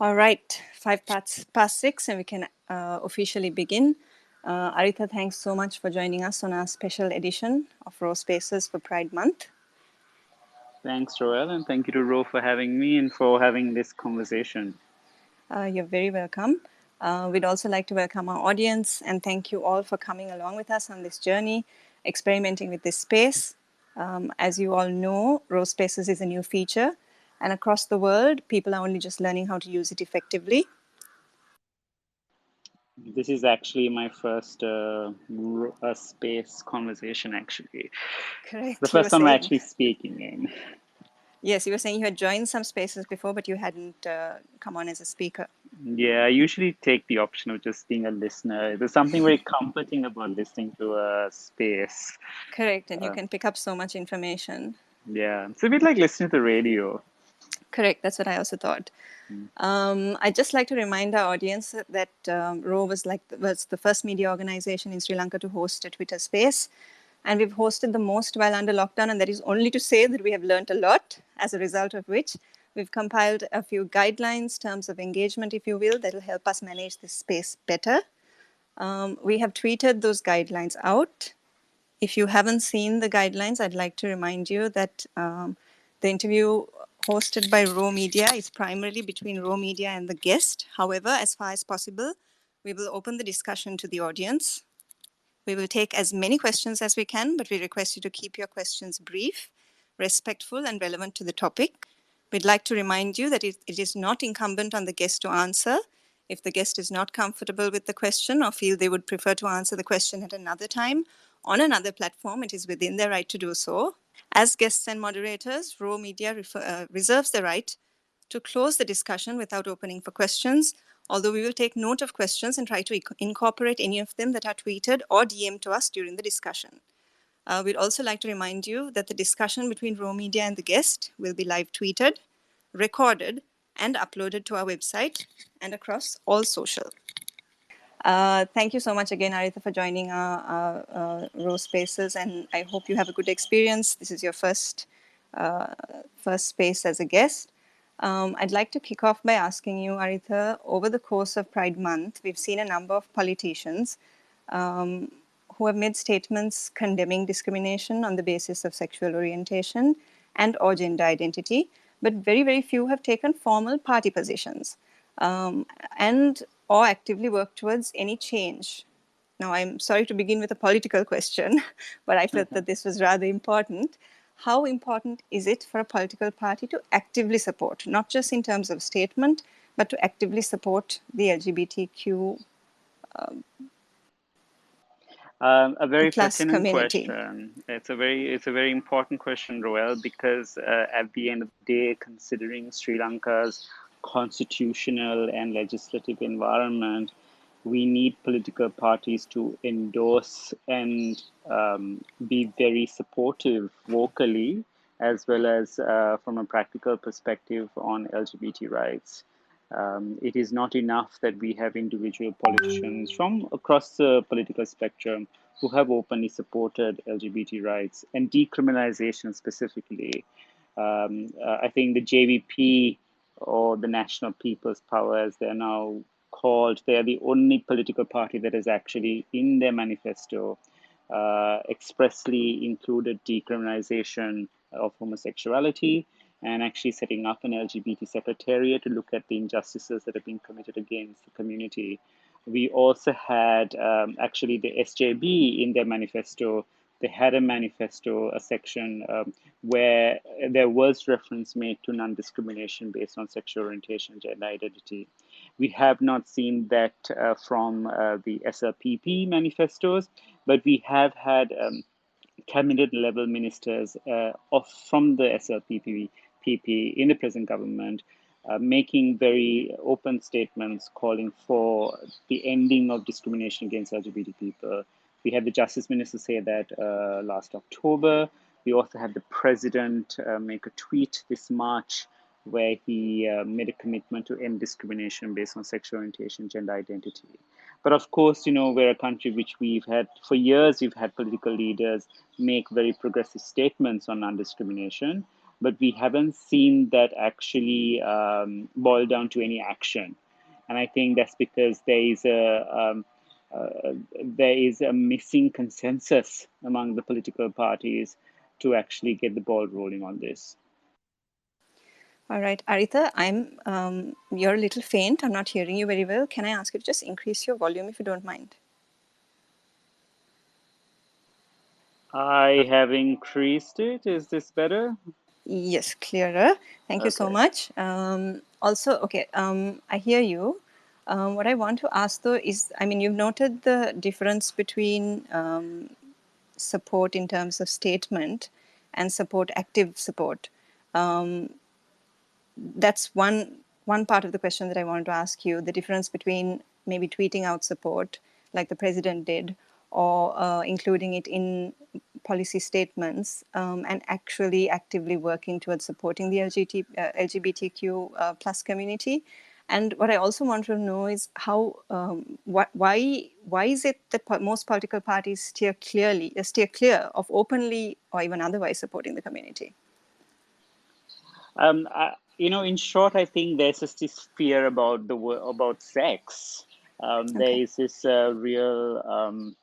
All right, past 6, and we can officially begin. Aritha, thanks so much for joining us on our special edition of Raw Spaces for Pride Month. Thanks, Joel, and thank you to Ro for having me and for having this conversation. You're very welcome. We'd also like to welcome our audience and thank you all for coming along with us on this journey, experimenting with this space. As you all know, Raw Spaces is a new feature, and across the world, people are only just learning how to use it effectively. This is actually my first space conversation, actually. The Correct, you were first time I'm saying. actually speaking in. Yes, you were saying you had joined some spaces before, but you hadn't come on as a speaker. Yeah, I usually take the option of just being a listener. There's something very comforting about listening to a space. Correct, and you Uh, can pick up so much information. yeah, it's a bit like listening to the radio. Correct, that's what I also thought. Mm. I'd just like to remind our audience that RO was the first media organization in Sri Lanka to host a Twitter space. And we've hosted the most while under lockdown, and that is only to say that we have learned a lot, as a result of which we've compiled a few guidelines, terms of engagement, if you will, that will help us manage this space better. We have tweeted those guidelines out. If you haven't seen the guidelines, I'd like to remind you that the interview hosted by Raw Media is primarily between Raw Media and the guest. However, as far as possible, we will open the discussion to the audience. We will take as many questions as we can, but we request you to keep your questions brief, respectful, and relevant to the topic. We'd like to remind you that it is not incumbent on the guest to answer. If the guest is not comfortable with the question or feel they would prefer to answer the question at another time on another platform, it is within their right to do so. As guests and moderators, Raw Media reserves the right to close the discussion without opening for questions, although we will take note of questions and try to incorporate any of them that are tweeted or DM'd to us during the discussion. We'd also like to remind you that the discussion between Raw Media and the guest will be live tweeted, recorded, and uploaded to our website and across all social. Thank you so much again, Aritha, for joining our Raw Spaces, and I hope you have a good experience. This is your first space as a guest. I'd like to kick off by asking you, Aritha, over the course of Pride Month, we've seen a number of politicians who have made statements condemning discrimination on the basis of sexual orientation and or gender identity, but very, very few have taken formal party positions and or actively work towards any change. Now, I'm sorry to begin with a political question, but I felt that this was rather important. How important is it for a political party to actively support, not just in terms of statement, but to actively support the LGBTQ A very plus pertinent community? question. It's a very important question, Roel, because at the end of the day, considering Sri Lanka's constitutional and legislative environment, we need political parties to endorse and be very supportive vocally, as well as from a practical perspective on LGBT rights. It is not enough that we have individual politicians from across the political spectrum who have openly supported LGBT rights and decriminalization specifically. I think the JVP, or the National People's Power, as they're now called, they are the only political party that has actually, in their manifesto, expressly included decriminalization of homosexuality and actually setting up an LGBT secretariat to look at the injustices that have been committed against the community. We also had actually the SJB in their manifesto. They had a manifesto, a section where there was reference made to non-discrimination based on sexual orientation and gender identity. We have not seen that from the SLPP manifestos, but we have had cabinet level ministers from the SLPP in the present government making very open statements calling for the ending of discrimination against LGBT people. We had the Justice Minister say that last October. We also had the President make a tweet this March where he made a commitment to end discrimination based on sexual orientation, gender identity. But of course, we're a country which we've had, for years, we've had political leaders make very progressive statements on non-discrimination. but we haven't seen that actually boil down to any action. And I think that's because there is a missing consensus among the political parties to actually get the ball rolling on this. All right, Aritha, you're a little faint. I'm not hearing you very well. Can I ask you to just increase your volume if you don't mind? I have increased it. Is this better? Yes, clearer. Thank you so Okay. much. Also, okay, I hear you. What I want to ask though is, I mean, you've noted the difference between support in terms of statement and support, active support. That's one part of the question that I wanted to ask you, the difference between maybe tweeting out support like the president did, or including it in policy statements, and actually actively working towards supporting the LGBTQ plus community. And what I also want to know is how, why is it that most political parties steer clear of openly or even otherwise supporting the community? In short, I think there's just this fear about about sex. There Okay. is this real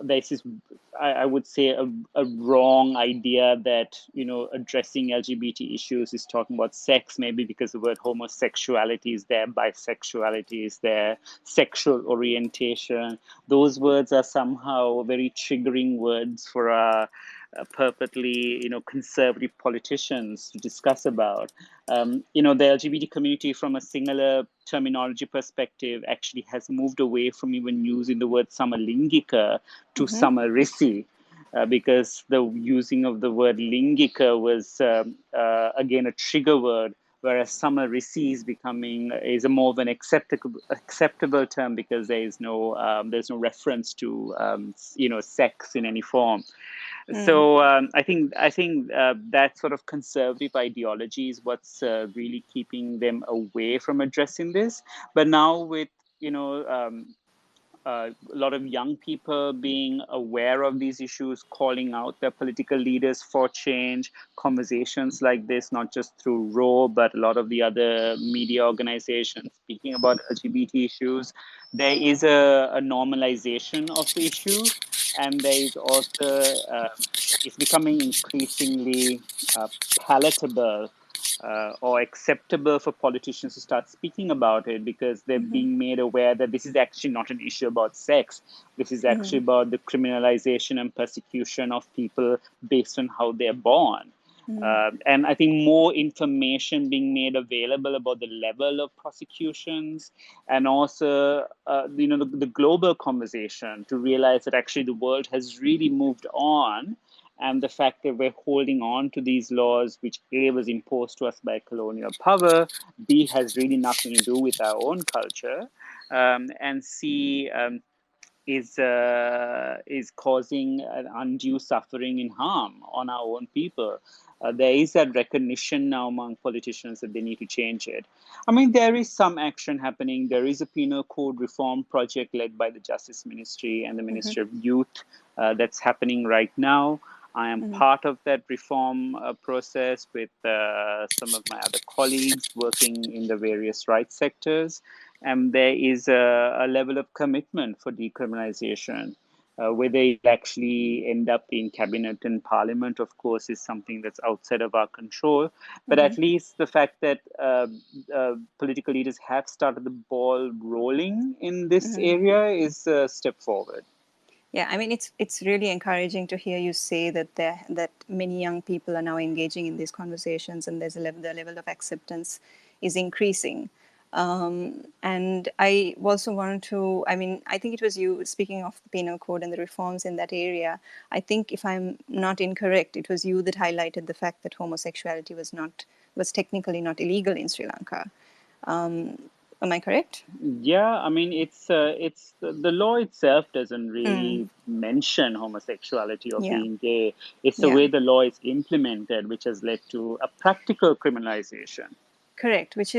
there's this, I would say, a wrong idea that addressing LGBT issues is talking about sex, maybe because the word homosexuality is there, bisexuality is there, sexual orientation. Those words are somehow very triggering words for purportedly conservative politicians to discuss about. The LGBT community, from a singular terminology perspective, actually has moved away from even using the word samalingika to Mm-hmm. samarisi, because the using of the word lingika was again a trigger word, whereas samarisi is a more of an acceptable term because there's no reference to sex in any form. Mm. So I think that sort of conservative ideology is what's really keeping them away from addressing this. But now with a lot of young people being aware of these issues, calling out their political leaders for change, conversations like this, not just through RAW, but a lot of the other media organizations speaking about LGBT issues. There is a normalization of the issue, and there is also, it's becoming increasingly palatable or acceptable for politicians to start speaking about it, because they're being made aware that this is actually not an issue about sex. This is actually about the criminalization and persecution of people based on how they're born. And I think more information being made available about the level of prosecutions, and also the global conversation, to realize that actually the world has really moved on, and the fact that we're holding on to these laws, which A, was imposed to us by colonial power, B, has really nothing to do with our own culture, and C, is causing an undue suffering and harm on our own people. There is that recognition now among politicians that they need to change it. I mean, there is some action happening. There is a penal code reform project led by the Justice Ministry and the Ministry of Youth that's happening right now. I am part of that reform process with some of my other colleagues working in the various rights sectors. And there is a level of commitment for decriminalization. Whether it actually end up in cabinet and parliament, of course, is something that's outside of our control. But at least the fact that political leaders have started the ball rolling in this area is a step forward. Yeah, I mean, it's really encouraging to hear you say that many young people are now engaging in these conversations, and the level of acceptance is increasing. And I also wanted to, I mean, I think it was you, speaking of the penal code and the reforms in that area. I think, if I'm not incorrect, it was you that highlighted the fact that homosexuality was technically not illegal in Sri Lanka. Am I correct? Yeah, I mean, it's the law itself doesn't really Mm, mention homosexuality or yeah, being gay. It's the yeah. way the law is implemented which has led to a practical criminalization. Correct, which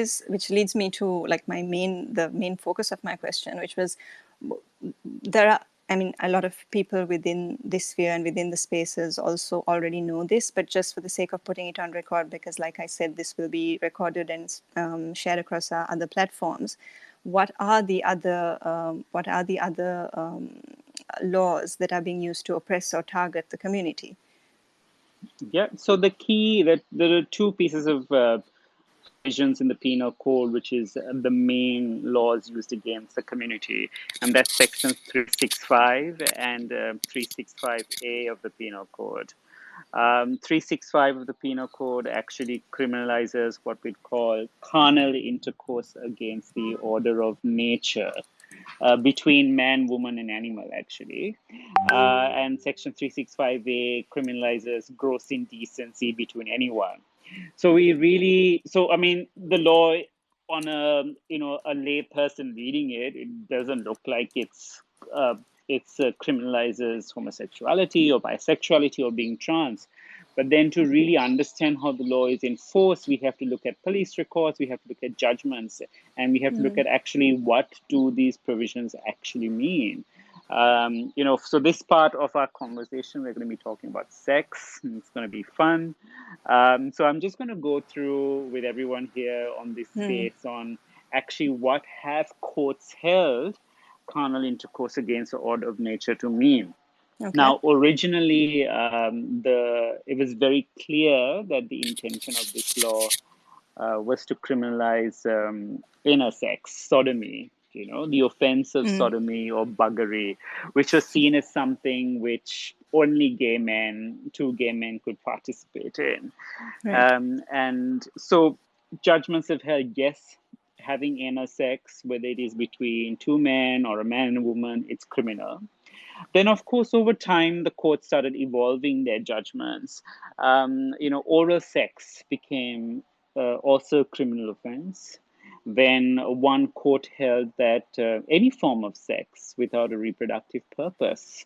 leads me to like the main focus of my question, which was, there are I mean, a lot of people within this sphere and within the spaces also already know this, but just for the sake of putting it on record, because like I said, this will be recorded and shared across our other platforms. What are the other laws that are being used to oppress or target the community? Yeah. So the key that there are two pieces of provisions in the penal code, which is the main laws used against the community, and that's section 365 and 365A of the penal code. 365 of the penal code actually criminalizes what we'd call carnal intercourse against the order of nature. Between man, woman, and animal, actually. And Section 365A criminalizes gross indecency between anyone. So we really, so I mean, the law on a lay person reading it, it doesn't look like it's criminalizes homosexuality or bisexuality or being trans. But then to really understand how the law is enforced, we have to look at police records, we have to look at judgments, and we have to look at actually what do these provisions actually mean. So this part of our conversation, we're going to be talking about sex, and it's going to be fun. So I'm just going to go through with everyone here on this space on actually what have courts held carnal intercourse against the order of nature to mean. Okay. Now, originally, it was very clear that the intention of this law was to criminalize intersex sodomy, the offense of sodomy or buggery, which was seen as something which only two gay men could participate in. Right. And so judgments have held, yes, having intersex, whether it is between two men or a man and a woman, it's criminal. Then, of course, over time, the courts started evolving their judgments. Oral sex became also a criminal offense. When one court held that any form of sex without a reproductive purpose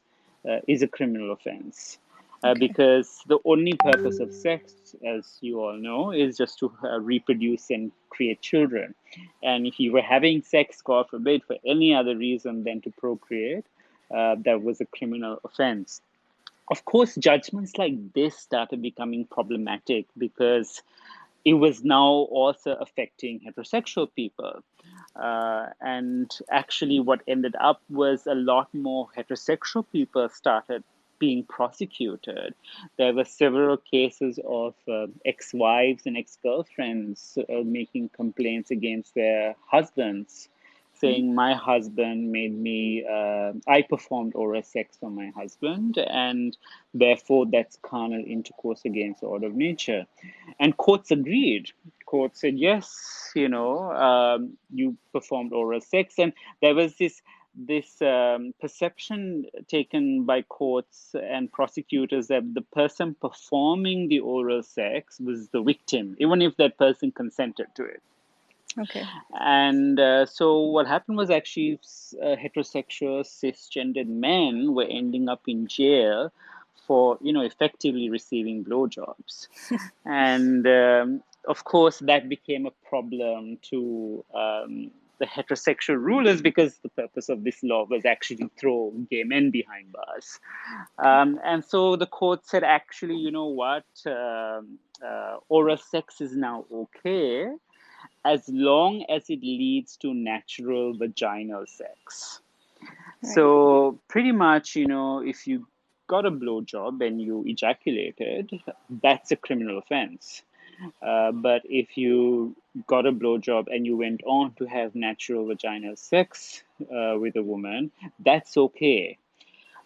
is a criminal offense. Okay. Because the only purpose of sex, as you all know, is just to reproduce and create children. And if you were having sex, God forbid, for any other reason than to procreate, that was a criminal offense. Of course, judgments like this started becoming problematic because it was now also affecting heterosexual people. And actually, what ended up was a lot more heterosexual people started being prosecuted. There were several cases of ex wives and ex girlfriends making complaints against their husbands, saying, my husband made me, I performed oral sex on my husband, and therefore that's carnal intercourse against the order of nature. And courts agreed. Courts said, yes, you performed oral sex. And there was this perception taken by courts and prosecutors that the person performing the oral sex was the victim, even if that person consented to it. Okay. And so what happened was actually heterosexual cisgendered men were ending up in jail for, effectively receiving blowjobs. And of course, that became a problem to the heterosexual rulers because the purpose of this law was actually to throw gay men behind bars. And so the court said, actually, you know what? Oral sex is now okay as long as it leads to natural vaginal sex. Right. So pretty much, if you got a blowjob and you ejaculated, that's a criminal offense. But if you got a blowjob and you went on to have natural vaginal sex with a woman, that's okay.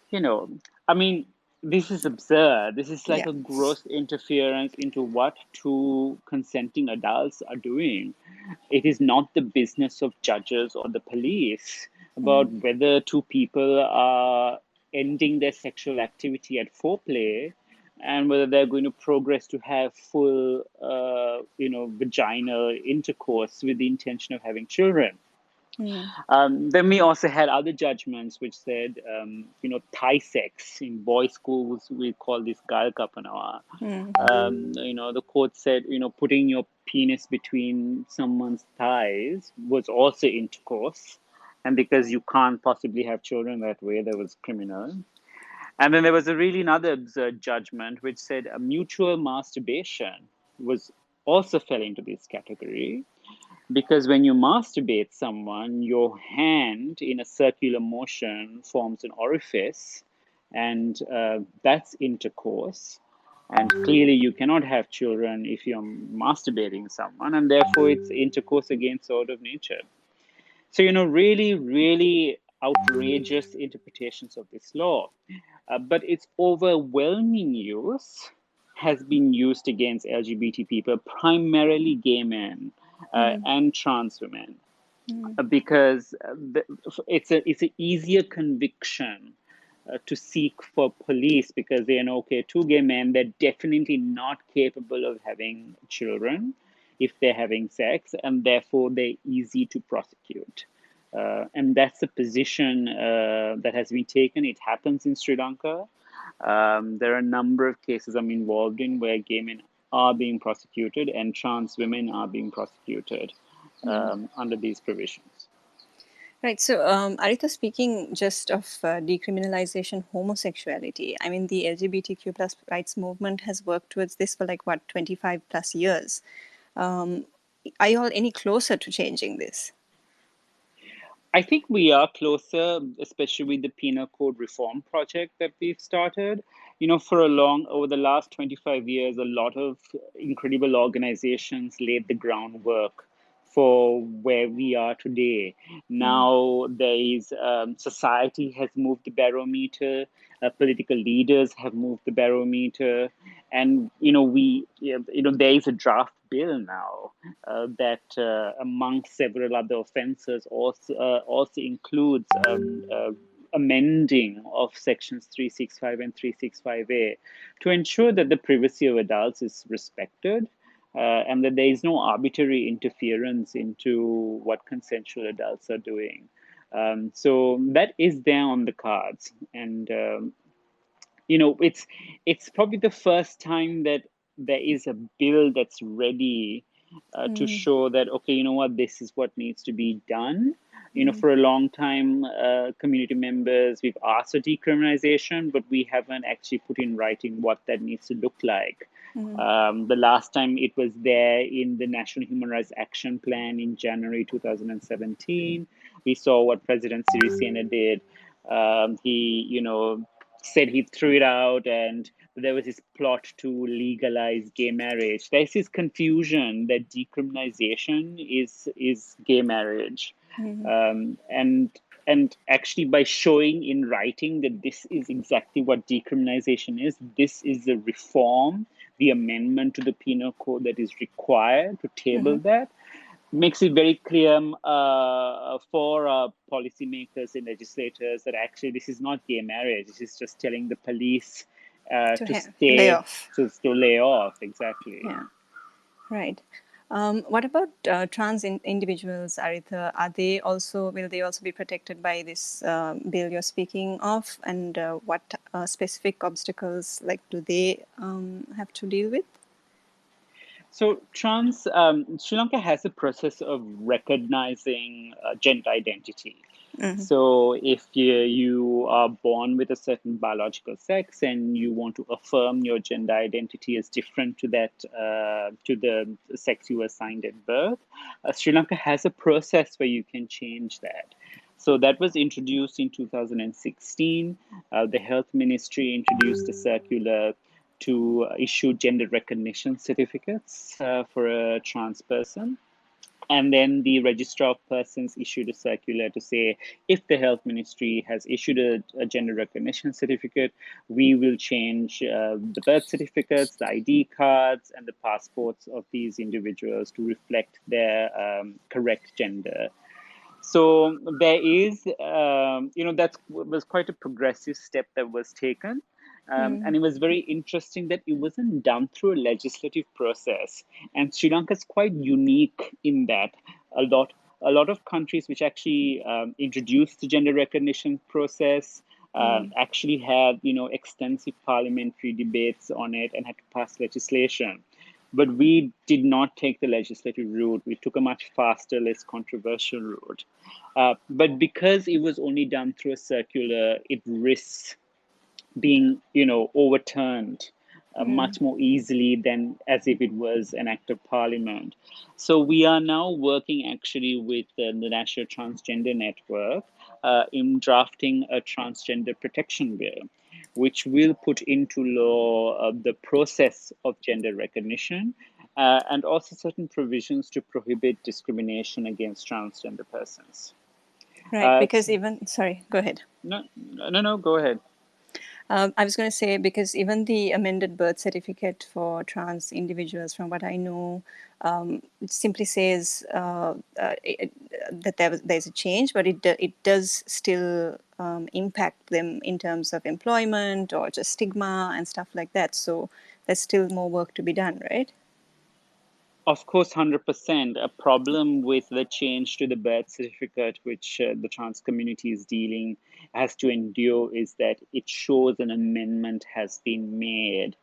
You know, I mean, this is absurd. This is like Yeah. a gross interference into what two consenting adults are doing. It is not the business of judges or the police about whether two people are ending their sexual activity at foreplay and whether they're going to progress to have full, vaginal intercourse with the intention of having children. Then we also had other judgments which said, thigh sex. In boys' schools, we call this gal kapanawa. The court said, putting your penis between someone's thighs was also intercourse. And because you can't possibly have children that way, that was criminal. And then there was a really another absurd judgment which said a mutual masturbation was also fell into this category, because when you masturbate someone, your hand in a circular motion forms an orifice, and that's intercourse. And clearly, you cannot have children if you're masturbating someone, and therefore it's intercourse against the order of nature. So, really, really outrageous interpretations of this law. But its overwhelming use has been used against LGBT people, primarily gay men and trans women, because it's an easier conviction to seek for police, because they know, okay, two gay men, they're definitely not capable of having children if they're having sex, and therefore they're easy to prosecute. And that's a position that has been taken. It happens in Sri Lanka. There are a number of cases I'm involved in where gay men are being prosecuted and trans women are being prosecuted under these provisions. Right. So, Aritha, speaking just of decriminalization homosexuality, I mean, the LGBTQ plus rights movement has worked towards this for like, what, 25 plus years. Are you all any closer to changing this? I think we are closer, especially with the Penal Code Reform project that we've started. Over the last 25 years, a lot of incredible organizations laid the groundwork for where we are today. Now there is society has moved the barometer, political leaders have moved the barometer, and there is a draft bill now that, amongst several other offences, also includes amending of sections 365 and 365A to ensure that the privacy of adults is respected, and that there is no arbitrary interference into what consensual adults are doing. So that is there on the cards, and it's probably the first time that there is a bill that's ready to show that, okay, this is what needs to be done. For a long time, community members, we've asked for decriminalization, but we haven't actually put in writing what that needs to look like. The last time it was there in the National Human Rights Action Plan in January 2017. We saw what President Sirisena did. He said he threw it out, and there was this plot to legalize gay marriage. There's this confusion that decriminalization is gay marriage, and actually, by showing in writing that this is exactly what decriminalization is, this is the reform, the amendment to the penal code that is required to table that, makes it very clear for policymakers and legislators that actually this is not gay marriage. This is just telling the police to lay off. to lay off. Exactly. Yeah. Right. What about trans individuals, Aritha? Will they also be protected by this bill you're speaking of? And what specific obstacles do they have to deal with? So Sri Lanka has a process of recognizing gender identity. So if you are born with a certain biological sex and you want to affirm your gender identity as different to that to the sex you were assigned at birth, Sri Lanka has a process where you can change that. So that was introduced in 2016. The Health Ministry introduced a circular to issue gender recognition certificates for a trans person. And then the Registrar of Persons issued a circular to say, if the Health Ministry has issued a gender recognition certificate, we will change the birth certificates, the ID cards, and the passports of these individuals to reflect their correct gender. So there is, that was quite a progressive step that was taken. And it was very interesting that it wasn't done through a legislative process. And Sri Lanka is quite unique in that a lot of countries which actually introduced the gender recognition process actually had extensive parliamentary debates on it and had to pass legislation. But we did not take the legislative route. We took a much faster, less controversial route. But because it was only done through a circular, it risks being, overturned much more easily than as if it was an act of parliament. So we are now working actually with the National Transgender Network in drafting a transgender protection bill, which will put into law the process of gender recognition and also certain provisions to prohibit discrimination against transgender persons. Right, because So, even, sorry, go ahead. no, no, no, go ahead. I was going to say, because even the amended birth certificate for trans individuals, from what I know, it simply says that there's a change, but it does still impact them in terms of employment or just stigma and stuff like that. So there's still more work to be done, right? Of course, 100%. A problem with the change to the birth certificate, which the trans community is dealing, has to endure, is that it shows an amendment has been made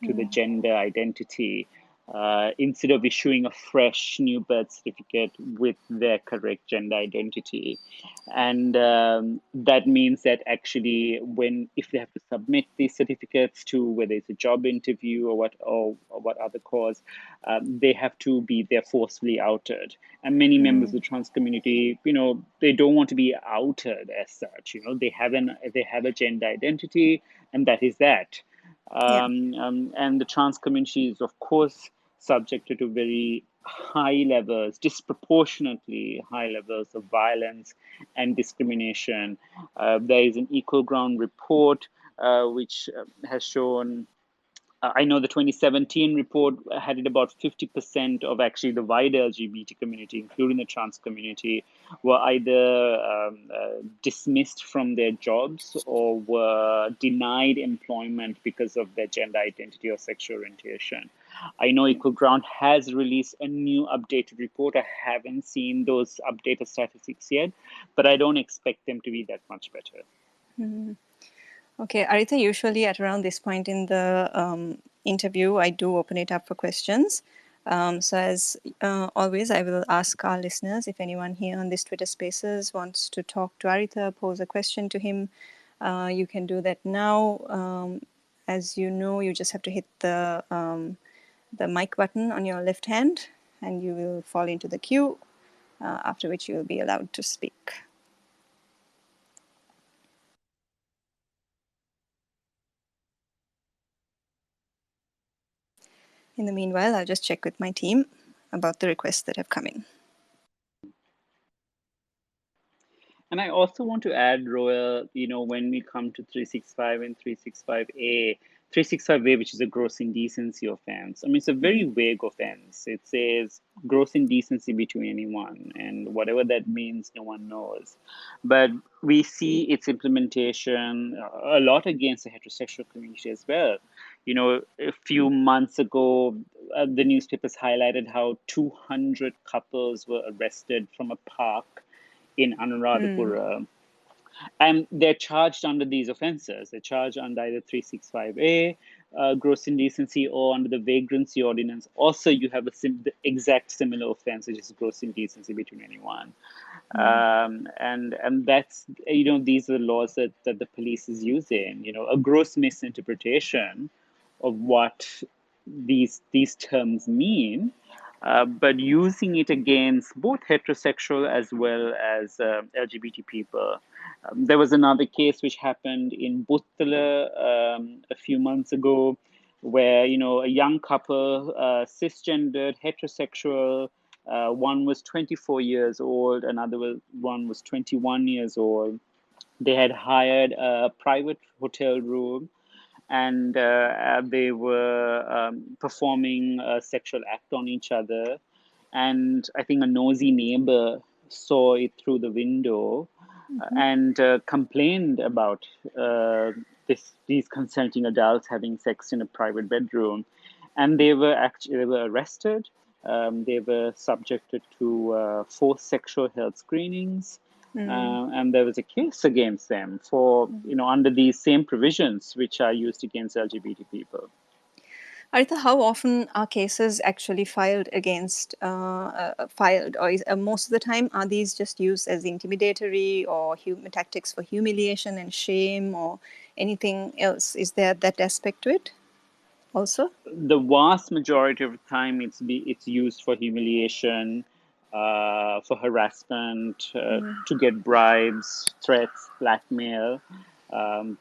to the gender identity. Instead of issuing a fresh new birth certificate with their correct gender identity. And that means that actually, if they have to submit these certificates to whether it's a job interview or what other cause, they have to be there forcefully outed. And many members of the trans community, they don't want to be outed as such. They have a gender identity, and that is that. Yeah. And the trans community is, of course, subjected to very high levels, disproportionately high levels of violence and discrimination. There is an Equal Ground report which has shown. I know the 2017 report had it about 50% of actually the wider LGBT community, including the trans community, were either dismissed from their jobs or were denied employment because of their gender identity or sexual orientation. I know Equal Ground has released a new updated report. I haven't seen those updated statistics yet, but I don't expect them to be that much better. Okay, Aritha, usually at around this point in the interview, I do open it up for questions. So as always, I will ask our listeners if anyone here on this Twitter Spaces wants to talk to Aritha, pose a question to him. You can do that now. As you know, you just have to hit the mic button on your left hand, and you will fall into the queue. After which you will be allowed to speak. In the meanwhile, I'll just check with my team about the requests that have come in. And I also want to add, Royal, when we come to 365 and 365A, 365A, which is a gross indecency offense, I mean, it's a very vague offense. It says gross indecency between anyone, and whatever that means, no one knows. But we see its implementation a lot against the heterosexual community as well. A few months ago, the newspapers highlighted how 200 couples were arrested from a park in Anuradhapura. And they're charged under these offenses. They're charged under either 365A, gross indecency, or under the vagrancy ordinance. Also, you have the exact similar offense, which is gross indecency between anyone. And that's, these are the laws that the police is using. A gross misinterpretation of what these terms mean, but using it against both heterosexual as well as LGBT people. There was another case which happened in Buttala a few months ago, where a young couple, cisgendered, heterosexual, one was 24 years old, one was 21 years old. They had hired a private hotel room, and they were performing a sexual act on each other. And I think a nosy neighbor saw it through the window and complained about these consenting adults having sex in a private bedroom, and they were arrested. They were subjected to forced sexual health screenings, and there was a case against them for under these same provisions which are used against LGBT people. Aritha, how often are cases actually filed against, filed, or most of the time are these just used as intimidatory or tactics for humiliation and shame or anything else? Is there that aspect to it also? The vast majority of the time it's used for humiliation, for harassment, to get bribes, threats, blackmail.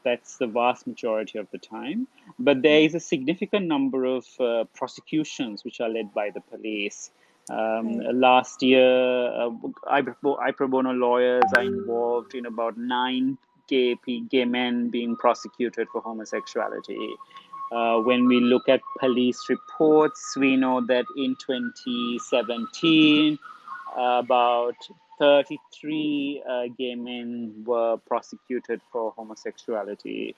That's the vast majority of the time. But there is a significant number of prosecutions which are led by the police. Right. Last year, I pro bono lawyers are involved in about nine gay men being prosecuted for homosexuality. When we look at police reports, we know that in 2017, about 33 gay men were prosecuted for homosexuality.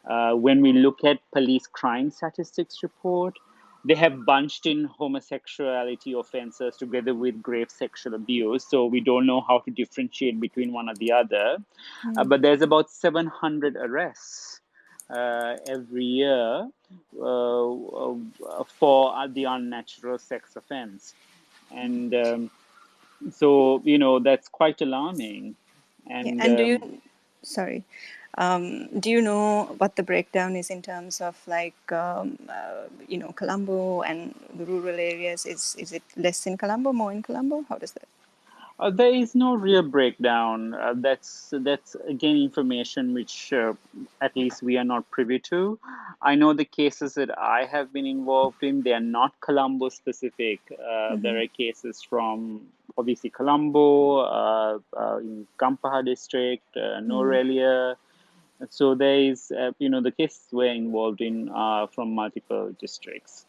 When we look at police crime statistics report, they have bunched in homosexuality offenses together with grave sexual abuse. So we don't know how to differentiate between one or the other. But there's about 700 arrests every year for the unnatural sex offense. And so, that's quite alarming. Yeah. And And do you, sorry, do you know what the breakdown is in terms of like, Colombo and the rural areas? Is it less in Colombo, more in Colombo? How does that? There is no real breakdown. That's again information which at least we are not privy to. I know the cases that I have been involved in, they are not Colombo specific. There are cases from obviously Colombo, in Kampaha district, Norelia. So there is, the cases we're involved in are from multiple districts.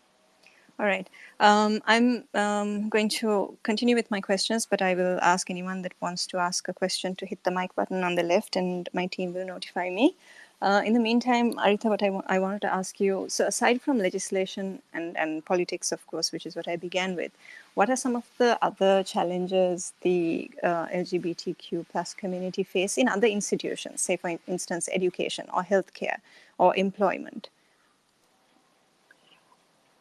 All right. I'm going to continue with my questions, but I will ask anyone that wants to ask a question to hit the mic button on the left, and my team will notify me. In the meantime, Aritha, what I wanted to ask you, so aside from legislation and politics, of course, which is what I began with, what are some of the other challenges the LGBTQ plus community face in other institutions, say, for instance, education or healthcare or employment?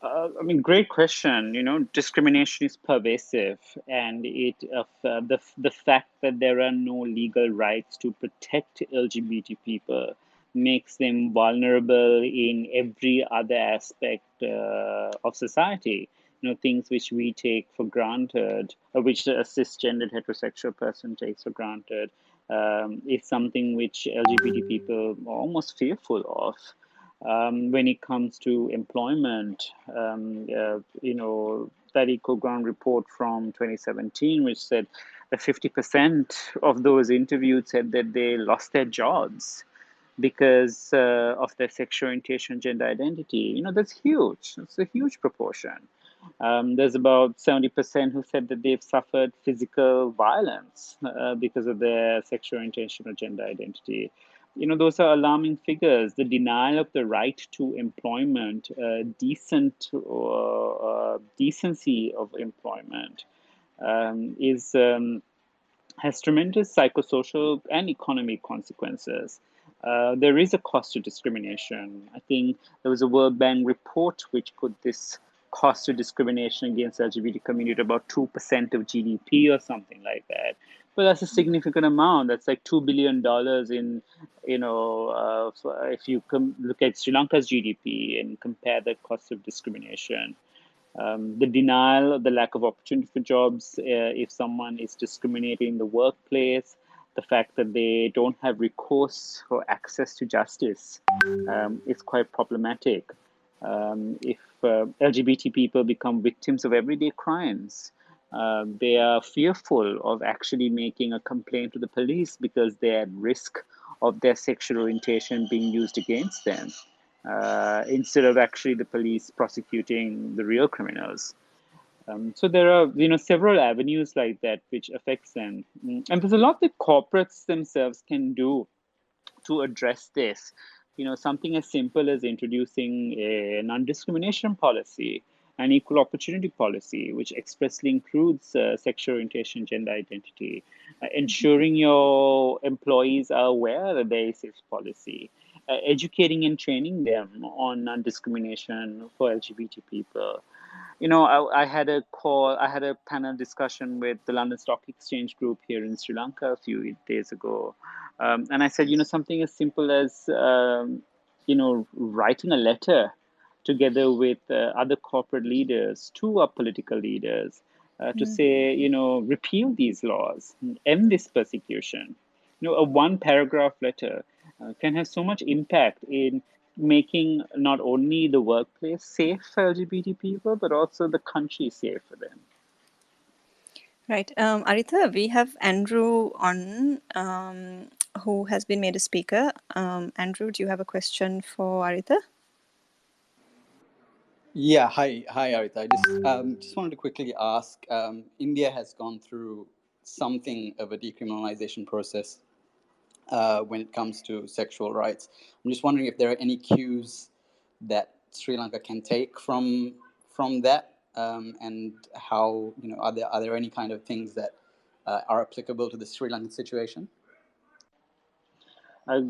I mean, great question. Discrimination is pervasive, and the fact that there are no legal rights to protect LGBT people makes them vulnerable in every other aspect of society. Things which we take for granted, or which a cisgendered heterosexual person takes for granted, is something which LGBT people are almost fearful of. When it comes to employment, that EcoGround report from 2017, which said that 50% of those interviewed said that they lost their jobs because of their sexual orientation, gender identity. That's huge. That's a huge proportion. There's about 70% who said that they've suffered physical violence because of their sexual orientation or gender identity. Those are alarming figures. The denial of the right to employment, decency of employment, is has tremendous psychosocial and economic consequences. There is a cost to discrimination. I think there was a World Bank report which put this cost to discrimination against LGBT community at about 2% of GDP or something like that. But that's a significant amount. That's like $2 billion in, if you look at Sri Lanka's GDP and compare the cost of discrimination. The denial, the lack of opportunity for jobs, if someone is discriminated in the workplace, the fact that they don't have recourse or access to justice is quite problematic. If LGBT people become victims of everyday crimes, they are fearful of actually making a complaint to the police because they're at risk of their sexual orientation being used against them, instead of actually the police prosecuting the real criminals. So there are, several avenues like that which affects them, and there's a lot that corporates themselves can do to address this. Something as simple as introducing a non-discrimination policy, an equal opportunity policy, which expressly includes sexual orientation, gender identity, ensuring your employees are aware that there is this policy, educating and training them on non-discrimination for LGBT people. I had a call, I had a panel discussion with the London Stock Exchange Group here in Sri Lanka a few days ago. And I said, something as simple as, writing a letter together with other corporate leaders to our political leaders to say, repeal these laws, end this persecution. A one paragraph letter can have so much impact in making not only the workplace safe for LGBT people, but also the country safe for them. Right. Aritha, we have Andrew on, who has been made a speaker. Andrew, do you have a question for Aritha? Yeah, hi, Aritha. I just wanted to quickly ask. India has gone through something of a decriminalization process when it comes to sexual rights. I'm just wondering if there are any cues that Sri Lanka can take from that, and how are there any kind of things that are applicable to the Sri Lankan situation?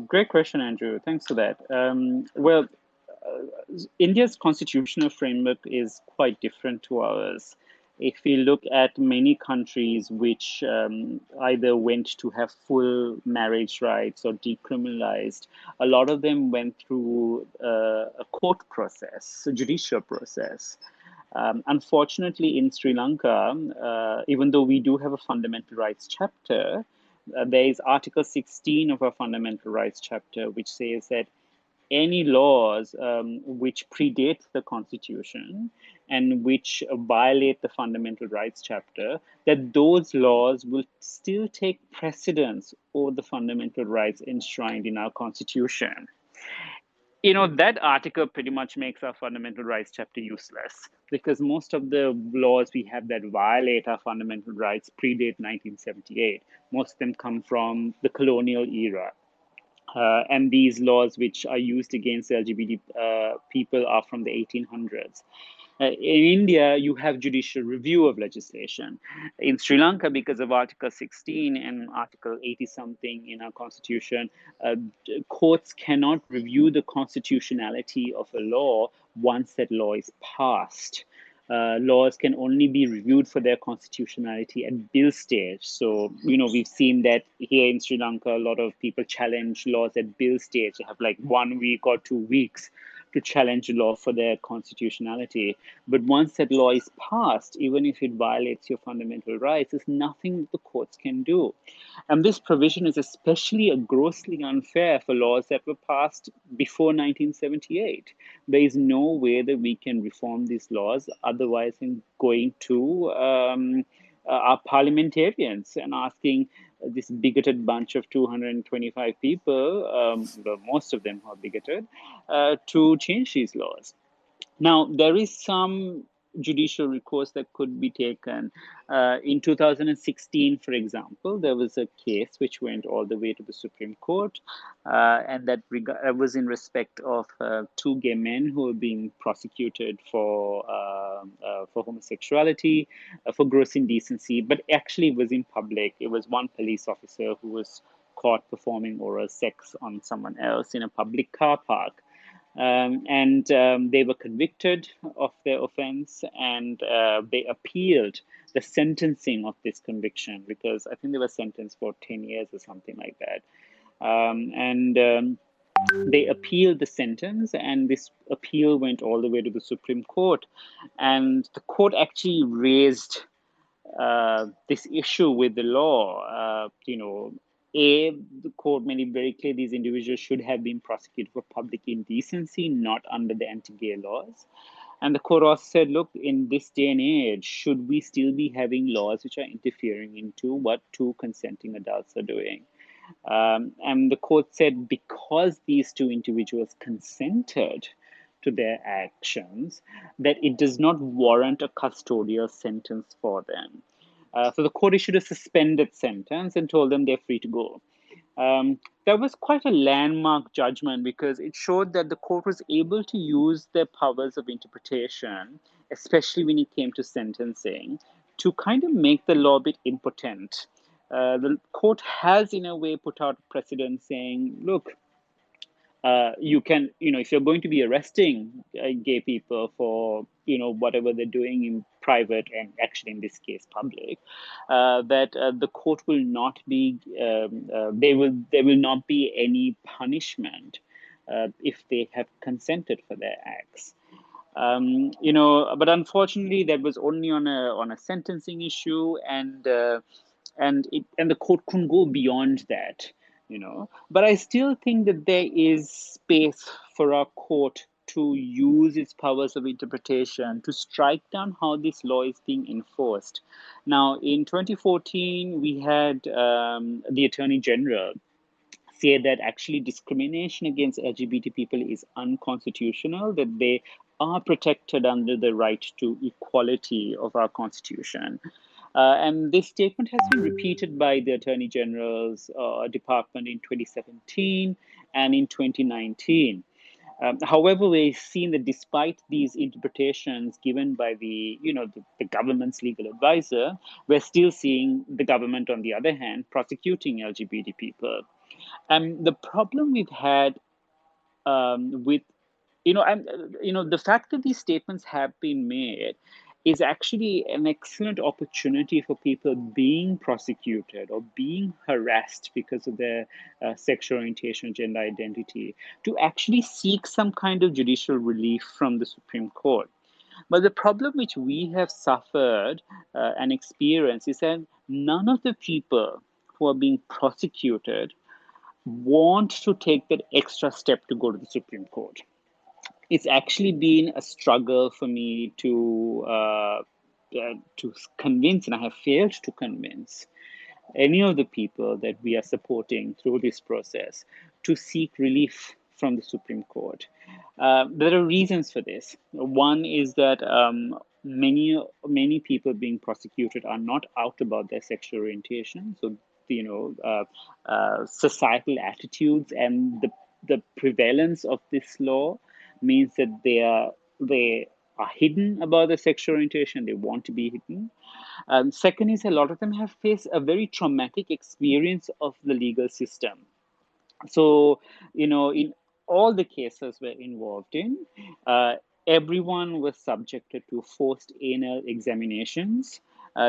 Great question, Andrew. Thanks for that. India's constitutional framework is quite different to ours. If we look at many countries which either went to have full marriage rights or decriminalized, a lot of them went through a court process, a judicial process. Unfortunately, in Sri Lanka, even though we do have a fundamental rights chapter, there is Article 16 of our fundamental rights chapter, which says that any laws which predate the Constitution and which violate the fundamental rights chapter, that those laws will still take precedence over the fundamental rights enshrined in our Constitution. That article pretty much makes our fundamental rights chapter useless because most of the laws we have that violate our fundamental rights predate 1978. Most of them come from the colonial era. And these laws, which are used against LGBT people, are from the 1800s. In India, you have judicial review of legislation. In Sri Lanka, because of Article 16 and Article 80 something in our constitution, courts cannot review the constitutionality of a law once that law is passed. Laws can only be reviewed for their constitutionality at bill stage. So, we've seen that here in Sri Lanka, a lot of people challenge laws at bill stage. They have like 1 week or 2 weeks to challenge a law for their constitutionality. But once that law is passed, even if it violates your fundamental rights, there's nothing the courts can do. And this provision is especially grossly unfair for laws that were passed before 1978. There is no way that we can reform these laws otherwise than going to our parliamentarians and asking this bigoted bunch of 225 people, well, most of them are bigoted, to change these laws. Now, there is some judicial recourse that could be taken. In 2016, for example, there was a case which went all the way to the Supreme Court, and that was in respect of two gay men who were being prosecuted for homosexuality, for gross indecency, but actually it was in public. It was one police officer who was caught performing oral sex on someone else in a public car park. And they were convicted of their offense, and they appealed the sentencing of this conviction because I think they were sentenced for 10 years or something like that. And they appealed the sentence, and this appeal went all the way to the Supreme Court. And the court actually raised this issue with the law. The court made it very clear these individuals should have been prosecuted for public indecency, not under the anti-gay laws. And the court also said, look, in this day and age, should we still be having laws which are interfering into what two consenting adults are doing? And the court said because these two individuals consented to their actions, that it does not warrant a custodial sentence for them. So the court issued a suspended sentence and told them they're free to go. That was quite a landmark judgment because it showed that the court was able to use their powers of interpretation, especially when it came to sentencing, to kind of make the law a bit impotent. The court has, in a way, put out a precedent saying, look, you can, if you're going to be arresting gay people for, whatever they're doing in private and actually in this case public, that the court will not be, there will not be any punishment if they have consented for their acts. But unfortunately, that was only on a sentencing issue, and the court couldn't go beyond that. But I still think that there is space for our court to use its powers of interpretation to strike down how this law is being enforced. Now, in 2014, we had the Attorney General say that actually discrimination against LGBT people is unconstitutional, that they are protected under the right to equality of our Constitution. And this statement has been repeated by the Attorney General's department in 2017 and in 2019. However, we've seen that despite these interpretations given by the government's legal advisor, we're still seeing the government, on the other hand, prosecuting LGBT people. The problem we've had with the fact that these statements have been made is actually an excellent opportunity for people being prosecuted or being harassed because of their sexual orientation, gender identity, to actually seek some kind of judicial relief from the Supreme Court. But the problem which we have suffered and experienced is that none of the people who are being prosecuted want to take that extra step to go to the Supreme Court. It's actually been a struggle for me to convince, and I have failed to convince any of the people that we are supporting through this process to seek relief from the Supreme Court. There are reasons for this. One is that many people being prosecuted are not out about their sexual orientation. So, societal attitudes and the prevalence of this law means that they are hidden about their sexual orientation. They want to be hidden. Second is, a lot of them have faced a very traumatic experience of the legal system. So, in all the cases we're involved in, everyone was subjected to forced anal examinations.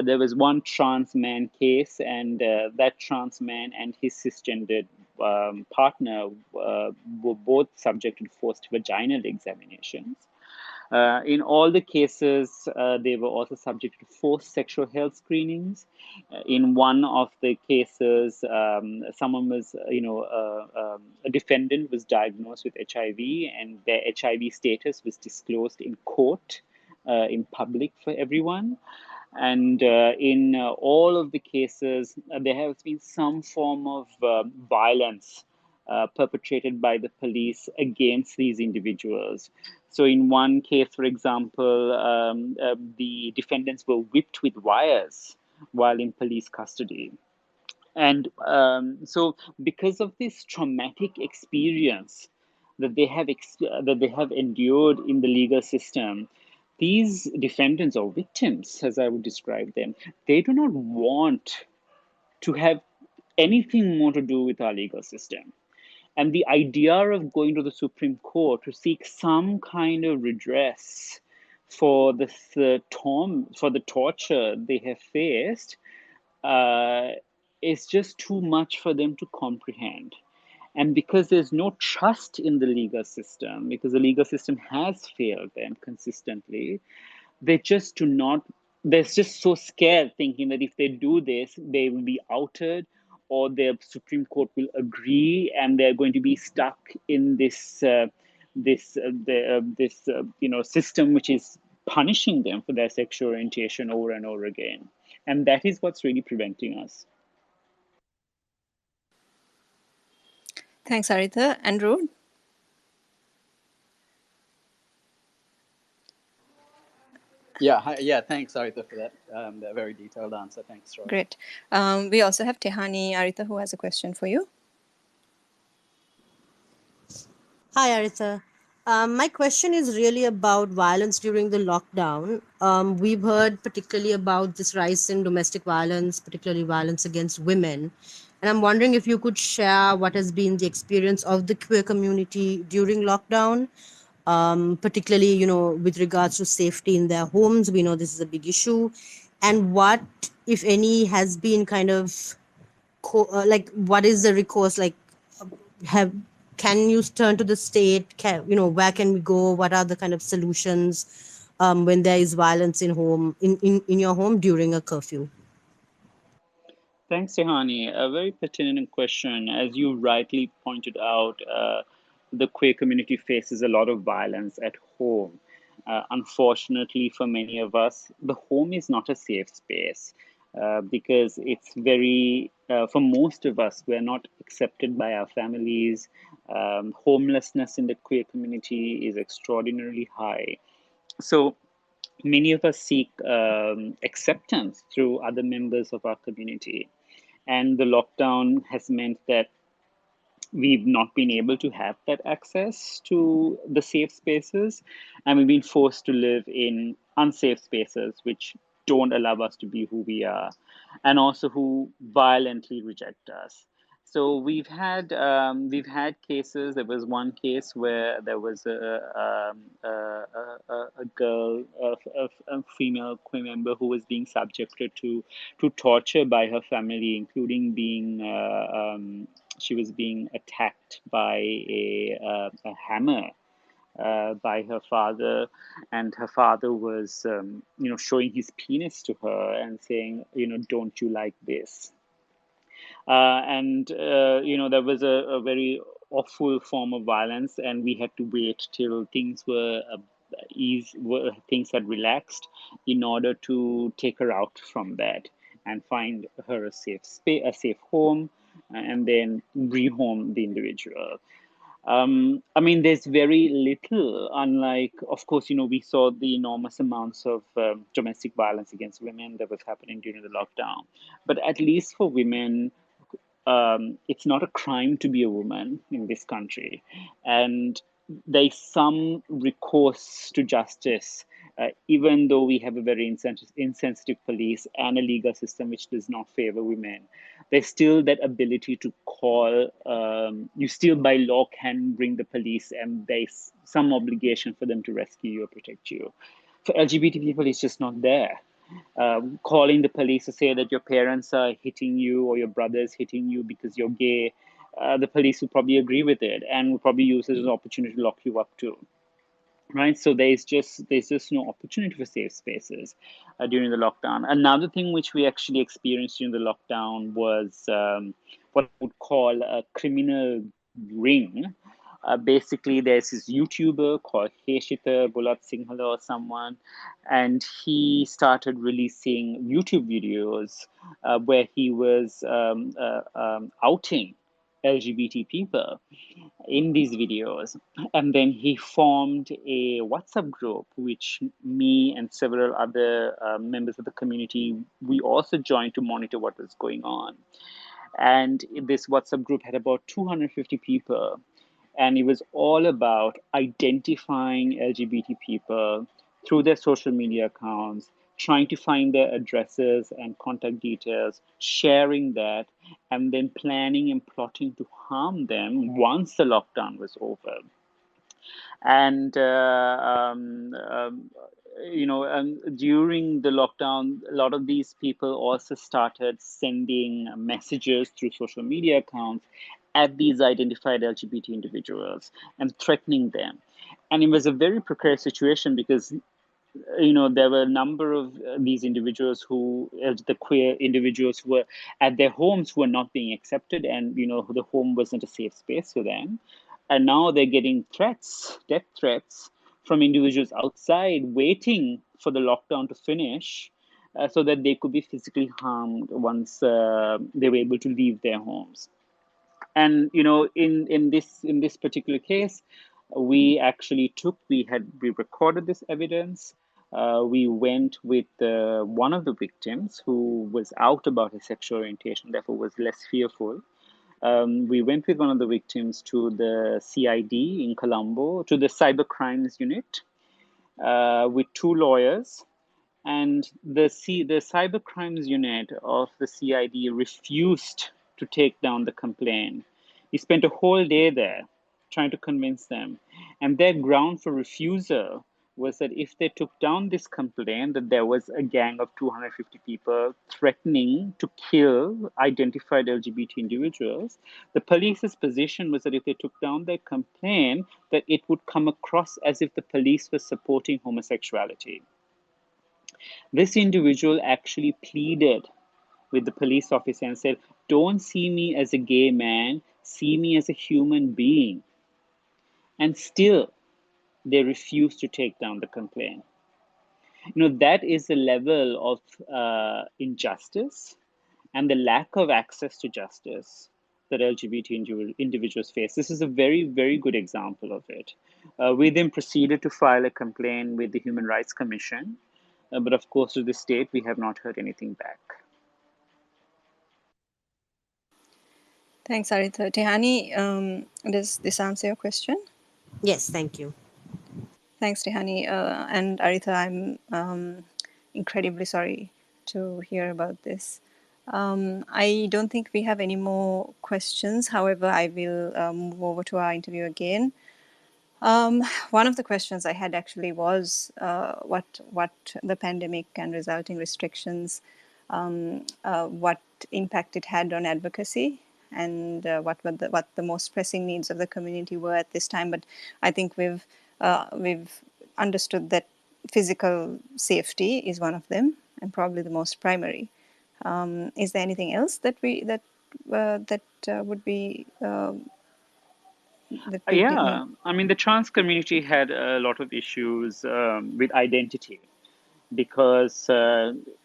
There was one trans man case, and that trans man and his cisgendered partner were both subjected to forced vaginal examinations. In all the cases, they were also subject to forced sexual health screenings. In one of the cases, someone was, a defendant was diagnosed with HIV, and their HIV status was disclosed in court, in public for everyone. And in all of the cases, there has been some form of violence perpetrated by the police against these individuals. So in one case, for example, the defendants were whipped with wires while in police custody. And so because of this traumatic experience that they have endured in the legal system, these defendants or victims, as I would describe them, they do not want to have anything more to do with our legal system. And the idea of going to the Supreme Court to seek some kind of redress for the torture they have faced is just too much for them to comprehend. And because there's no trust in the legal system, because the legal system has failed them consistently, they just do not, they're just so scared, thinking that if they do this, they will be outed, or the Supreme Court will agree, and they're going to be stuck in this system which is punishing them for their sexual orientation over and over again. And that is what's really preventing us. Thanks, Aritha. Andrew? Yeah, thanks, Aritha, for that very detailed answer. Thanks, Roy. Great. We also have Tehani Aritha, who has a question for you. Hi, Aritha. My question is really about violence during the lockdown. We've heard particularly about this rise in domestic violence, particularly violence against women. And I'm wondering if you could share what has been the experience of the queer community during lockdown, particularly, with regards to safety in their homes. We know this is a big issue. And what, if any, has been kind of like, what is the recourse? Like, have can you turn to the state? Where can we go? What are the kind of solutions when there is violence in your home during a curfew? Thanks, Tehani. A very pertinent question. As you rightly pointed out, the queer community faces a lot of violence at home. Unfortunately, for many of us, the home is not a safe space because it's for most of us, we're not accepted by our families. Homelessness in the queer community is extraordinarily high. So, many of us seek acceptance through other members of our community. And the lockdown has meant that we've not been able to have that access to the safe spaces. And we've been forced to live in unsafe spaces, which don't allow us to be who we are, and also who violently reject us. So we've had cases. There was one case where there was a girl, a female queer member who was being subjected to torture by her family, including being she was being attacked by a hammer by her father, and her father was, showing his penis to her and saying, don't you like this? And there was a very awful form of violence, and we had to wait till things had relaxed in order to take her out from that and find her a safe home, and then rehome the individual. I mean, there's very little, unlike, of course, we saw the enormous amounts of domestic violence against women that was happening during the lockdown. But at least for women, it's not a crime to be a woman in this country. And there's some recourse to justice, even though we have a very insensitive police and a legal system which does not favor women. There's still that ability to call, you still by law can bring the police, and there's some obligation for them to rescue you or protect you. For LGBT people, it's just not there. Calling the police to say that your parents are hitting you or your brother is hitting you because you're gay, the police will probably agree with it and will probably use it as an opportunity to lock you up too. Right, so there's no opportunity for safe spaces during the lockdown. Another thing which we actually experienced during the lockdown was what I would call a criminal ring. Basically, there's this YouTuber called Heshita Bulat Sinhala or someone, and he started releasing YouTube videos where he was outing LGBT people in these videos. And then he formed a WhatsApp group, which me and several other members of the community, we also joined to monitor what was going on. And this WhatsApp group had about 250 people. And it was all about identifying LGBT people through their social media accounts, trying to find their addresses and contact details, sharing that, and then planning and plotting to harm them once the lockdown was over. And during the lockdown, a lot of these people also started sending messages through social media accounts at these identified LGBT individuals and threatening them. And it was a very precarious situation because there were a number of these individuals the queer individuals who were at their homes who were not being accepted, and the home wasn't a safe space for them. And now they're getting threats, death threats, from individuals outside waiting for the lockdown to finish, so that they could be physically harmed once they were able to leave their homes. And in this particular case, we recorded this evidence. We went with one of the victims who was out about his sexual orientation, therefore was less fearful. We went with one of the victims to the CID in Colombo, to the cyber crimes unit, with two lawyers. And the cyber crimes unit of the CID refused to take down the complaint. He spent a whole day there trying to convince them. And their ground for refusal was that if they took down this complaint, that there was a gang of 250 people threatening to kill identified LGBT individuals. The police's position was that if they took down their complaint, that it would come across as if the police were supporting homosexuality. This individual actually pleaded with the police officer and said, "Don't see me as a gay man, see me as a human being." And still, they refused to take down the complaint. That is the level of injustice and the lack of access to justice that LGBT individuals face. This is a very, very good example of it. We then proceeded to file a complaint with the Human Rights Commission, but of course, to this date, we have not heard anything back. Thanks, Aritha. Tehani, does this answer your question? Yes, thank you. Thanks, Tehani. And Aritha, I'm incredibly sorry to hear about this. I don't think we have any more questions. However, I will move over to our interview again. One of the questions I had actually was what the pandemic and resulting restrictions, what impact it had on advocacy, and what the most pressing needs of the community were at this time. But I think we've understood that physical safety is one of them, and probably the most primary. Is there anything else that would be that we'd need more? Yeah, I mean, the trans community had a lot of issues with identity because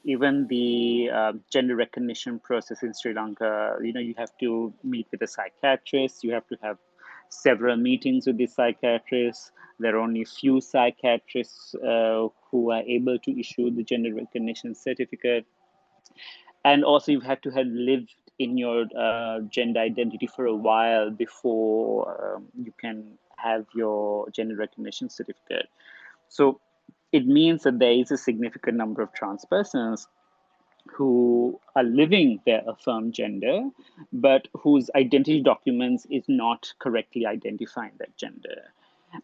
even the gender recognition process in Sri Lanka, you have to meet with a psychiatrist, you have to have several meetings with the psychiatrist. There are only few psychiatrists who are able to issue the gender recognition certificate. And also, you've had to have lived in your gender identity for a while before you can have your gender recognition certificate. So it means that there is a significant number of trans persons who are living their affirmed gender, but whose identity documents is not correctly identifying that gender.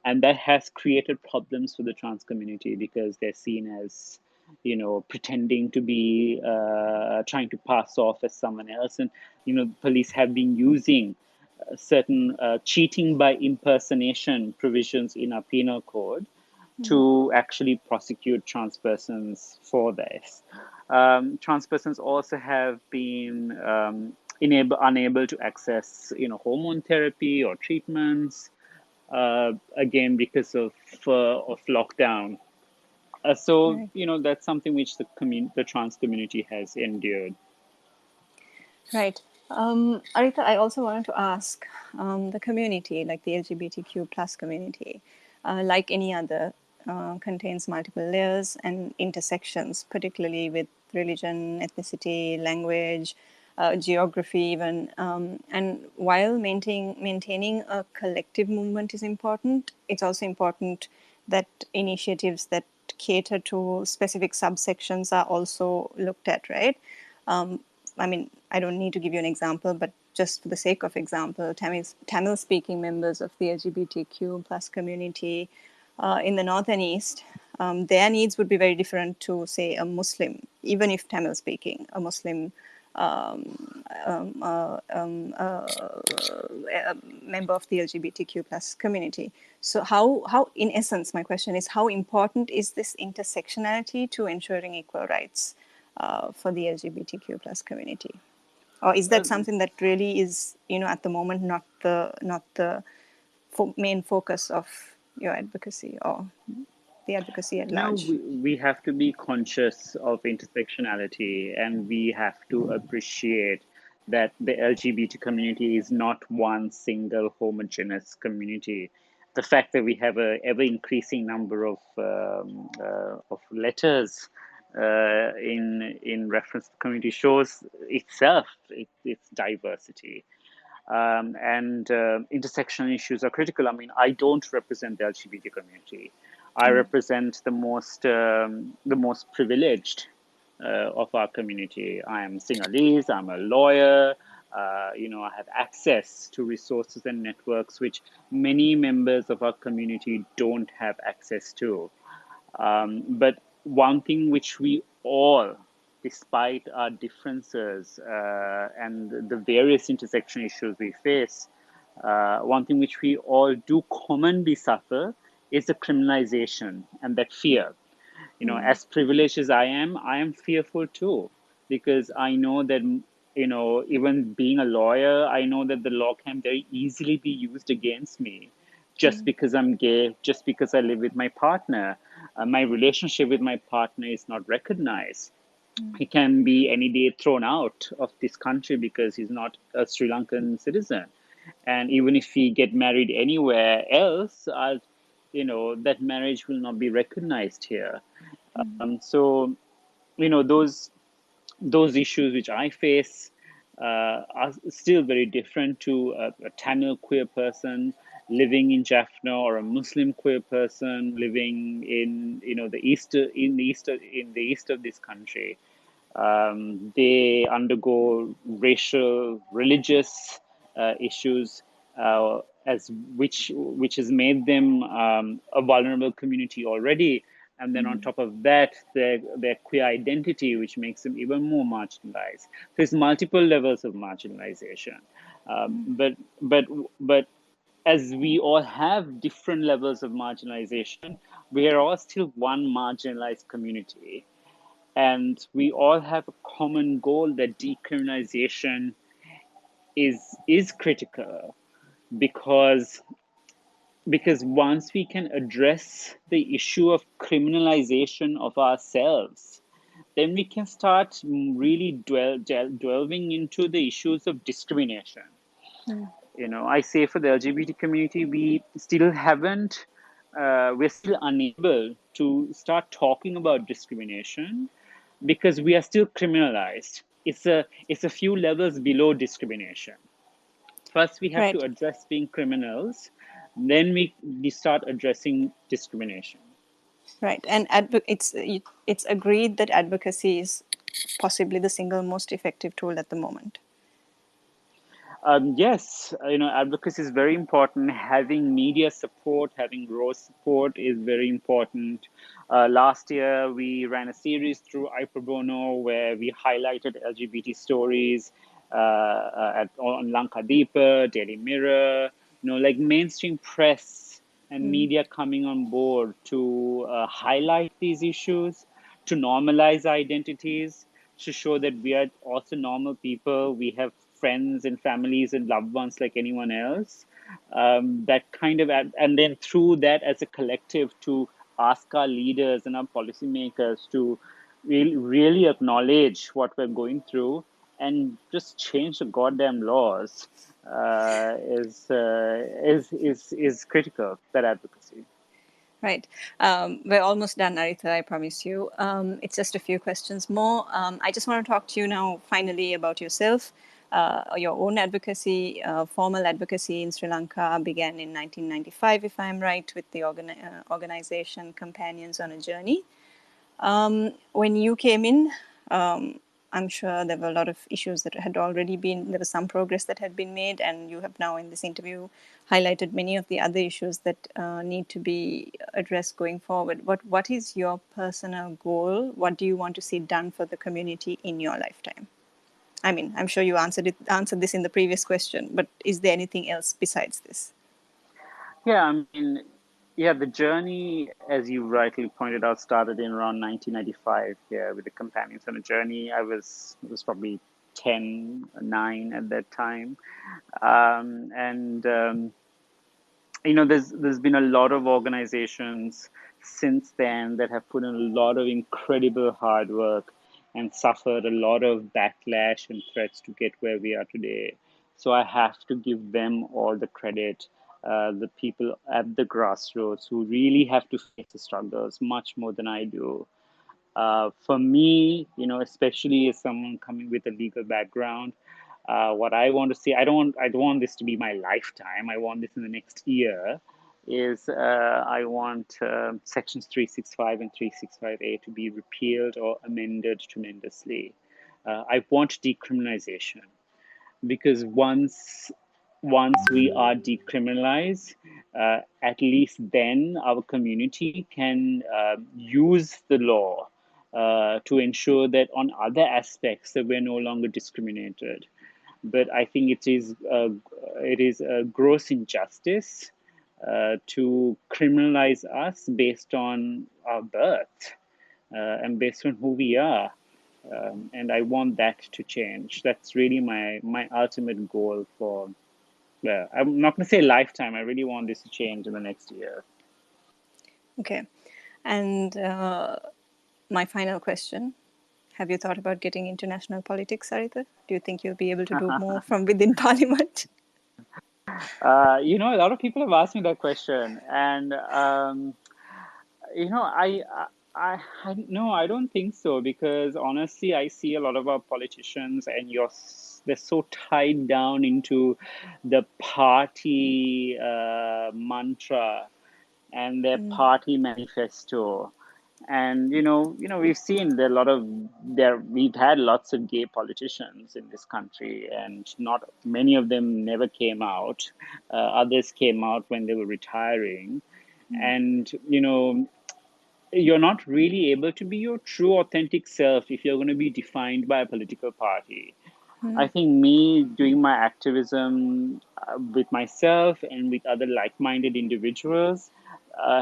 And that has created problems for the trans community because they're seen as, pretending to be trying to pass off as someone else. And, police have been using certain cheating by impersonation provisions in our penal code to actually prosecute trans persons for this. Trans persons also have been unable to access, hormone therapy or treatments, again because of lockdown. So Right. that's something which the trans community has endured. Right. Aritha, I also wanted to ask the community, like the LGBTQ plus community, like any other, contains multiple layers and intersections, particularly with religion, ethnicity, language, geography, even. And while maintaining a collective movement is important, it's also important that initiatives that cater to specific subsections are also looked at, right? I mean, I don't need to give you an example, but just for the sake of example, Tamil-speaking members of the LGBTQ plus community in the north and east, their needs would be very different to, say, a Muslim, even if Tamil-speaking, a Muslim member of the LGBTQ plus community. So how, in essence, my question is, how important is this intersectionality to ensuring equal rights for the LGBTQ plus community? Or is that something that really is, at the moment, not the main focus of your advocacy or the advocacy at No, large? we have to be conscious of intersectionality, and we have to appreciate that the LGBT community is not one single homogeneous community. The fact that we have a ever increasing number of letters in reference to the community shows itself its diversity. And intersection issues are critical. I mean, I don't represent the LGBT community. I represent the most privileged of our community. I am Sinhalese. I'm a lawyer. I have access to resources and networks which many members of our community don't have access to. But one thing which we all, despite our differences and the various intersection issues we face, one thing which we all do commonly suffer is the criminalization and that fear. As privileged as I am fearful too, because I know that, even being a lawyer, I know that the law can very easily be used against me just because I'm gay, just because I live with my partner. My relationship with my partner is not recognized. He can be any day thrown out of this country because he's not a Sri Lankan citizen. And even if he get married anywhere else, that marriage will not be recognized here. So, those issues which I face are still very different to a Tamil queer person living in Jaffna, or a Muslim queer person living in the east of this country. They undergo racial, religious issues, as which has made them a vulnerable community already. And then on top of that, their queer identity, which makes them even more marginalized. There's multiple levels of marginalization, but as we all have different levels of marginalization, we are all still one marginalized community. And we all have a common goal that decriminalization is critical, because once we can address the issue of criminalization of ourselves, then we can start really delving into the issues of discrimination. I say for the LGBT community, we're still unable to start talking about discrimination because we are still criminalized. It's a few levels below discrimination. First, we have to Right. address being criminals, then we start addressing discrimination. Right. And it's agreed that advocacy is possibly the single most effective tool at the moment. Yes, advocacy is very important. Having media support, having raw support is very important. Last year, we ran a series through iPro Bono where we highlighted LGBT stories on Lankadeepa, Daily Mirror, like mainstream press and media coming on board to highlight these issues, to normalize identities, to show that we are also normal people. We have friends and families and loved ones like anyone else. That kind of, and then through that, as a collective, to ask our leaders and our policymakers to really acknowledge what we're going through and just change the goddamn laws is critical. That advocacy. Right. We're almost done, Aritha, I promise you. It's just a few questions more. I just want to talk to you now, finally, about yourself. Your own advocacy, formal advocacy in Sri Lanka began in 1995, if I'm right, with the organization Companions on a Journey. When you came in, I'm sure there were a lot of issues that had already been, there was some progress that had been made, and you have now in this interview highlighted many of the other issues that need to be addressed going forward. What is your personal goal? What do you want to see done for the community in your lifetime? I mean, I'm sure you answered this in the previous question, but is there anything else besides this? Yeah, I mean, yeah, the journey, as you rightly pointed out, started in around 1995 here with the Companions on a Journey. I was probably 10, 9 at that time. And there's been a lot of organizations since then that have put in a lot of incredible hard work and suffered a lot of backlash and threats to get where we are today. So I have to give them all the credit. The people at the grassroots who really have to face the struggles much more than I do. For me, especially as someone coming with a legal background, what I want to see, I don't want this to be my lifetime. I want this in the next year. Is I want sections 365 and 365A to be repealed or amended tremendously. I want decriminalization. because once we are decriminalized, at least then our community can use the law to ensure that on other aspects that we're no longer discriminated. But I think it is a gross injustice to criminalize us based on our birth and based on who we are. And I want that to change. That's really my ultimate goal for, well, I'm not going to say lifetime. I really want this to change in the next year. Okay. And my final question. Have you thought about getting into national politics, Aritha? Do you think you'll be able to do more from within Parliament? A lot of people have asked me that question, and you know, no, I don't think so, because honestly, I see a lot of our politicians, and they're so tied down into the party mantra and their party manifesto. And we've seen there are a lot of there we've had lots of gay politicians in this country, and not many of them never came out. Others came out when they were retiring, and you're not really able to be your true authentic self if you're going to be defined by a political party. I think me doing my activism with myself and with other like-minded individuals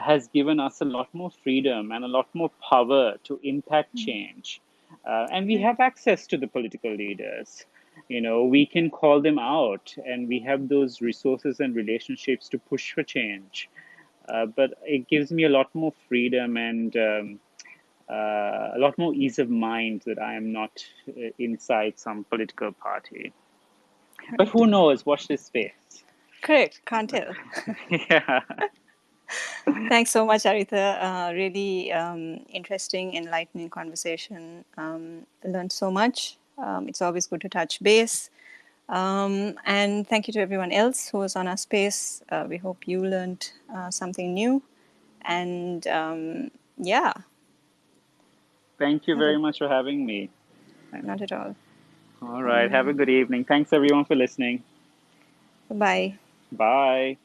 has given us a lot more freedom and a lot more power to impact change. And we have access to the political leaders. We can call them out, and we have those resources and relationships to push for change. But it gives me a lot more freedom and a lot more ease of mind that I am not inside some political party. But who knows? Watch this space. Correct. Can't tell. Yeah. Thanks so much, Aritha. Really interesting, enlightening conversation. Learned so much. It's always good to touch base. And thank you to everyone else who was on our space. We hope you learned something new. And yeah, Thank you very much for having me. not at all. All right. Have a good evening. Thanks everyone for listening. Bye. Bye.